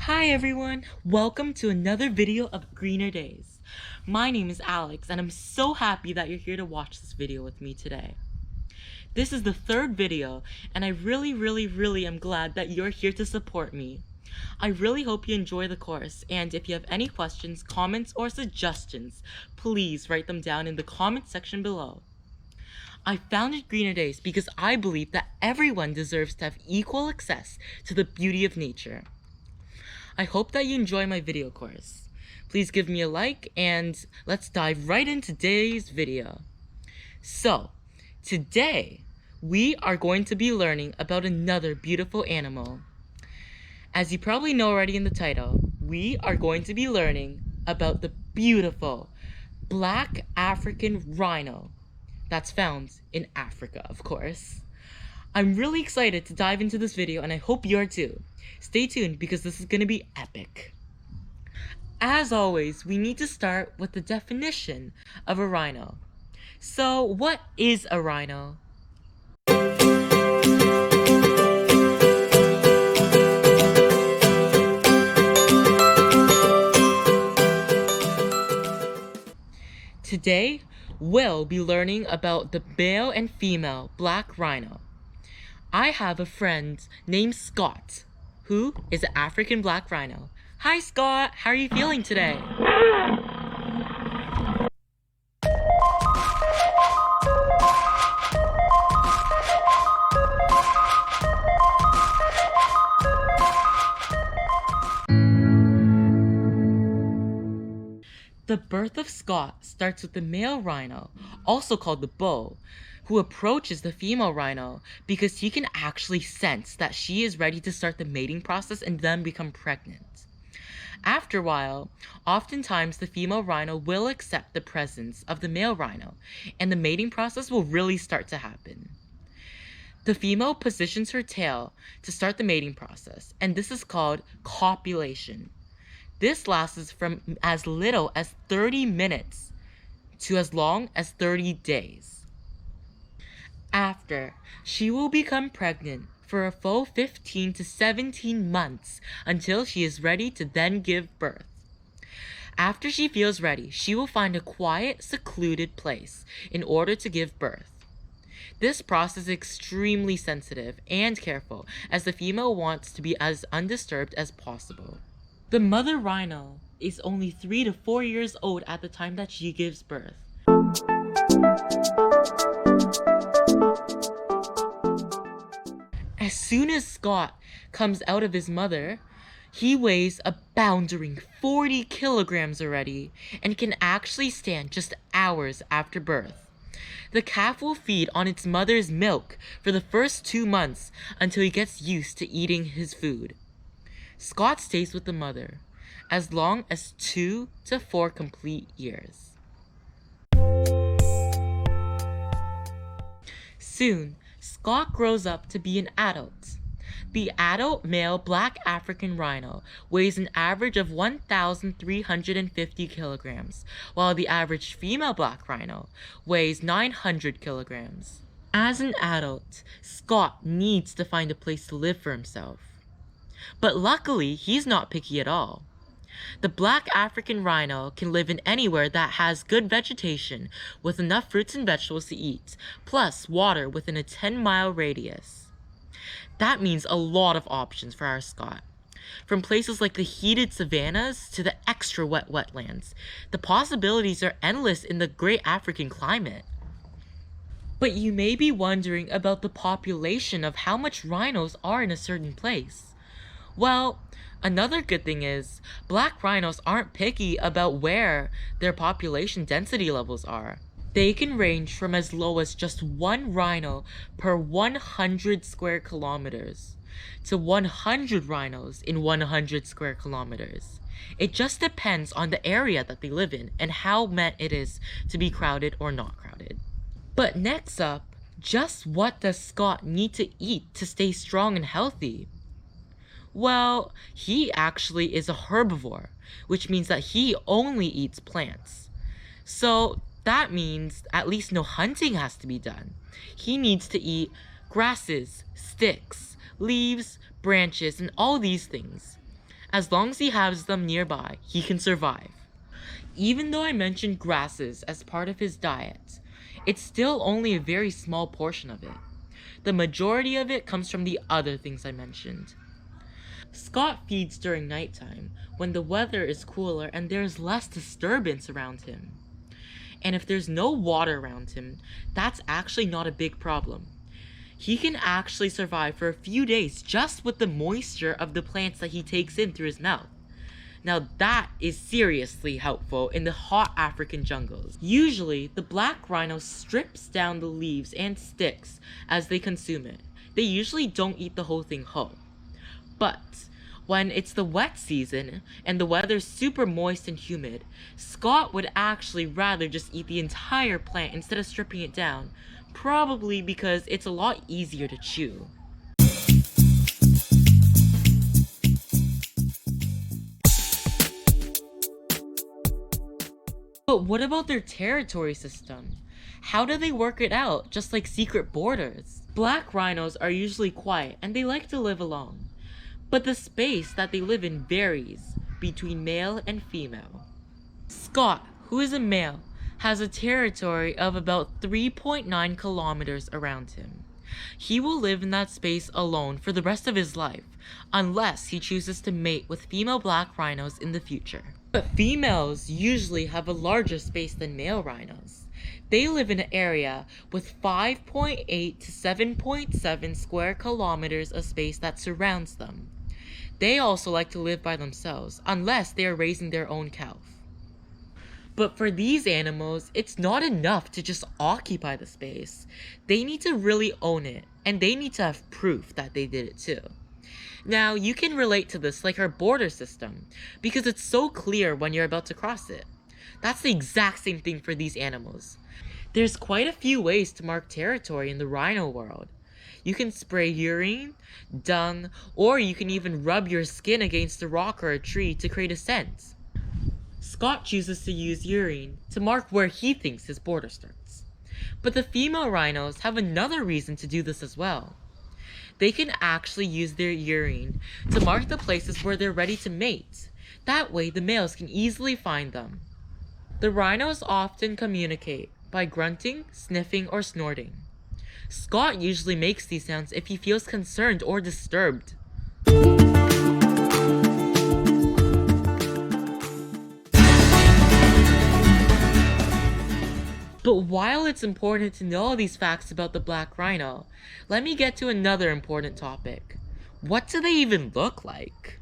Hi everyone, welcome to another video of Greener Days. My name is Alex and I'm so happy that you're here to watch this video with me today. This is the third video and I really am glad that you're here to support me. I really hope you enjoy the course, and if you have any questions, comments, or suggestions, please write them down in the comment section below. I founded Greener Days because I believe that everyone deserves to have equal access to the beauty of nature. I hope that you enjoy my video course. Please give me a like and let's dive right into today's video. So, today we are going to be learning about another beautiful animal. As you probably know already in the title, we are going to be learning about the beautiful Black African Rhino that's found in Africa, of course. I'm really excited to dive into this video and I hope you are too. Stay tuned because this is going to be epic. As always, we need to start with the definition of a rhino. So, what is a rhino? Today, we'll be learning about the male and female black rhino. I have a friend named Scott, who is an African black rhino. Hi Scott, how are you feeling today? The birth of Scott starts with the male rhino, also called the bull, who approaches the female rhino because he can actually sense that she is ready to start the mating process and then become pregnant. After a while, oftentimes the female rhino will accept the presence of the male rhino, and the mating process will really start to happen. The female positions her tail to start the mating process, and this is called copulation. This lasts from as little as 30 minutes to as long as 30 days. After, she will become pregnant for a full 15 to 17 months until she is ready to then give birth. After she feels ready, she will find a quiet, secluded place in order to give birth. This process is extremely sensitive and careful, as the female wants to be as undisturbed as possible. The mother rhino is only 3 to 4 years old at the time that she gives birth. As soon as Scott comes out of his mother, he weighs a bounding 40 kilograms already and can actually stand just hours after birth. The calf will feed on its mother's milk for the first 2 months until he gets used to eating his food. Scott stays with the mother as long as 2 to 4 complete years. Soon, Scott grows up to be an adult. The adult male black African rhino weighs an average of 1,350 kilograms, while the average female black rhino weighs 900 kilograms. As an adult, Scott needs to find a place to live for himself. But luckily, he's not picky at all. The black African rhino can live in anywhere that has good vegetation with enough fruits and vegetables to eat, plus water within a 10-mile radius. That means a lot of options for our Scott. From places like the heated savannas to the extra wet wetlands, the possibilities are endless in the great African climate. But you may be wondering about the population of how much rhinos are in a certain place. Well, another good thing is, black rhinos aren't picky about where their population density levels are. They can range from as low as just 1 rhino per 100 square kilometers to 100 rhinos in 100 square kilometers. It just depends on the area that they live in and how meant it is to be crowded or not crowded. But next up, just what does Scott need to eat to stay strong and healthy? Well, he actually is a herbivore, which means that he only eats plants. So that means at least no hunting has to be done. He needs to eat grasses, sticks, leaves, branches, and all these things. As long as he has them nearby, he can survive. Even though I mentioned grasses as part of his diet, it's still only a very small portion of it. The majority of it comes from the other things I mentioned. Scott feeds during nighttime, when the weather is cooler and there's less disturbance around him. And if there's no water around him, that's actually not a big problem. He can actually survive for a few days just with the moisture of the plants that he takes in through his mouth. Now that is seriously helpful in the hot African jungles. Usually, the black rhino strips down the leaves and sticks as they consume it. They usually don't eat the whole thing whole. But when it's the wet season and the weather's super moist and humid, Scott would actually rather just eat the entire plant instead of stripping it down, probably because it's a lot easier to chew. But what about their territory system? How do they work it out, just like secret borders? Black rhinos are usually quiet and they like to live alone. But the space that they live in varies between male and female. Scott, who is a male, has a territory of about 3.9 kilometers around him. He will live in that space alone for the rest of his life, unless he chooses to mate with female black rhinos in the future. But females usually have a larger space than male rhinos. They live in an area with 5.8 to 7.7 square kilometers of space that surrounds them. They also like to live by themselves, unless they are raising their own calf. But for these animals, it's not enough to just occupy the space. They need to really own it, and they need to have proof that they did it too. Now, you can relate to this like our border system, because it's so clear when you're about to cross it. That's the exact same thing for these animals. There's quite a few ways to mark territory in the rhino world. You can spray urine, dung, or you can even rub your skin against a rock or a tree to create a scent. Scott chooses to use urine to mark where he thinks his border starts. But the female rhinos have another reason to do this as well. They can actually use their urine to mark the places where they're ready to mate. That way the males can easily find them. The rhinos often communicate by grunting, sniffing, or snorting. Scott usually makes these sounds if he feels concerned or disturbed. But while it's important to know all these facts about the black rhino, let me get to another important topic. What do they even look like?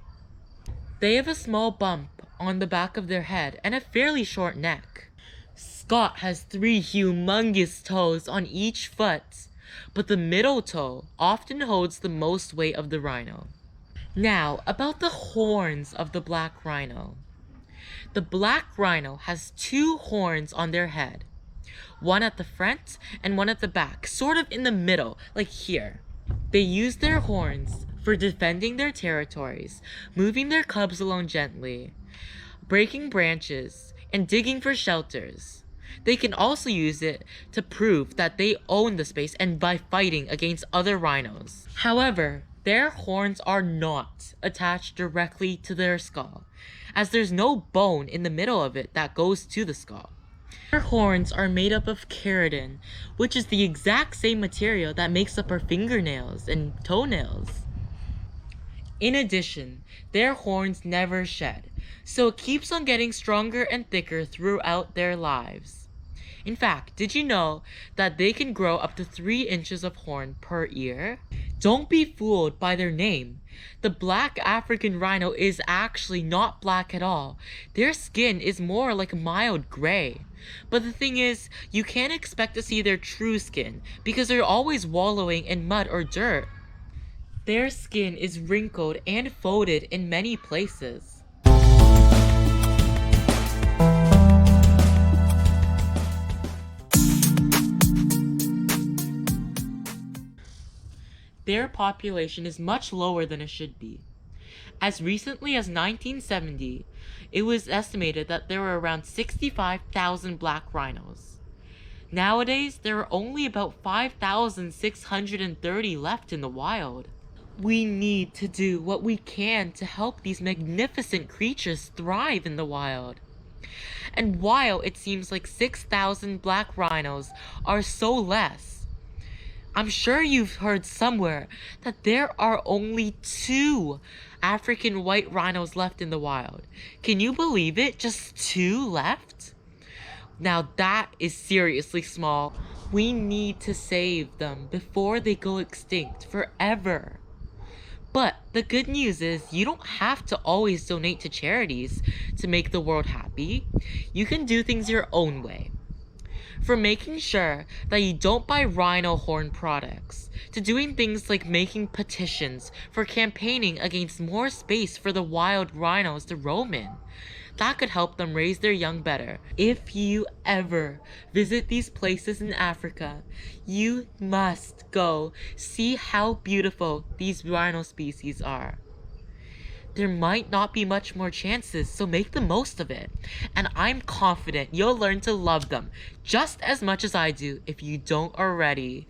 They have a small bump on the back of their head and a fairly short neck. Scott has 3 humongous toes on each foot, but the middle toe often holds the most weight of the rhino. Now, about the horns of the black rhino. The black rhino has 2 horns on their head. One at the front and one at the back, sort of in the middle, like here. They use their horns for defending their territories, moving their cubs along gently, breaking branches, and digging for shelters. They can also use it to prove that they own the space and by fighting against other rhinos. However, their horns are not attached directly to their skull, as there's no bone in the middle of it that goes to the skull. Their horns are made up of keratin, which is the exact same material that makes up our fingernails and toenails. In addition, their horns never shed, so it keeps on getting stronger and thicker throughout their lives. In fact, did you know that they can grow up to 3 inches of horn per ear? Don't be fooled by their name. The Black African Rhino is actually not black at all. Their skin is more like a mild gray. But the thing is, you can't expect to see their true skin because they're always wallowing in mud or dirt. Their skin is wrinkled and folded in many places. Their population is much lower than it should be. As recently as 1970, it was estimated that there were around 65,000 black rhinos. Nowadays, there are only about 5,630 left in the wild. We need to do what we can to help these magnificent creatures thrive in the wild. And while it seems like 6,000 black rhinos are so less, I'm sure you've heard somewhere that there are only 2 African white rhinos left in the wild. Can you believe it? Just 2 left? Now that is seriously small. We need to save them before they go extinct forever. But the good news is you don't have to always donate to charities to make the world happy. You can do things your own way. From making sure that you don't buy rhino horn products, to doing things like making petitions for campaigning against more space for the wild rhinos to roam in. That could help them raise their young better. If you ever visit these places in Africa, you must go see how beautiful these rhino species are. There might not be much more chances, so make the most of it. And I'm confident you'll learn to love them just as much as I do if you don't already.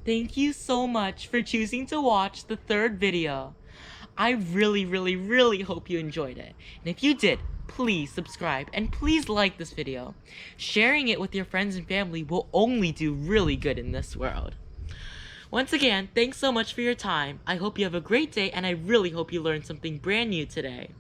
Thank you so much for choosing to watch the 3rd video. I really hope you enjoyed it. And if you did, please subscribe and please like this video. Sharing it with your friends and family will only do really good in this world. Once again, thanks so much for your time. I hope you have a great day and I really hope you learned something brand new today.